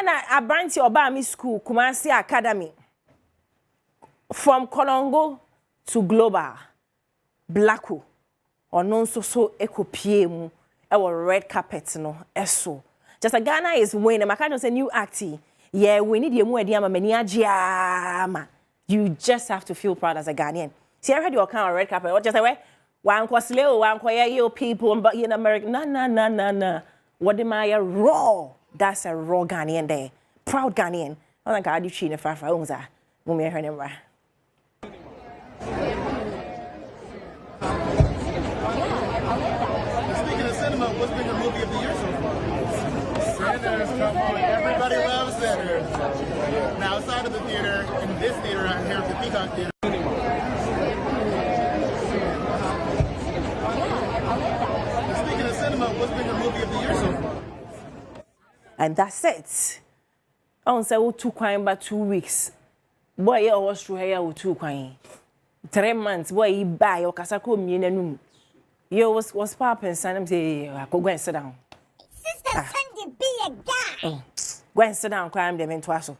Ghana abranti Obami School, Kumasi Academy. From Konongo to Global, Blacko, or non so eco PM, our red carpet, no, eso. Just a Ghana is winning. I can't say new acting. Yeah, we need your more diama meniajiama. You just have to feel proud as a Ghanaian. See, I heard your kind of red carpet. What just say, one kwasleo, one kwaya people, but in America, nah. What am I raw? That's a raw Ghanaian there. Proud Ghanaian. I'm like, I do cheat in the Fafa. Mummy, her name right. Speaking of cinema, what's been your movie of the year so far? Sinners, come on. Everybody loves Sinners. Now, outside of the theater, in this theater out here at the Peacock Theater. Speaking of cinema, what's been your movie of the year so far? And that's it. I won't say, oh, 2 quine, but 2 weeks. Boy, you was through here with 2 quine. 3 months, boy, you buy your casako me. You was papa and son, say, I go and sit down. Sister Sunday be a guy. Go and sit down, climb them into us.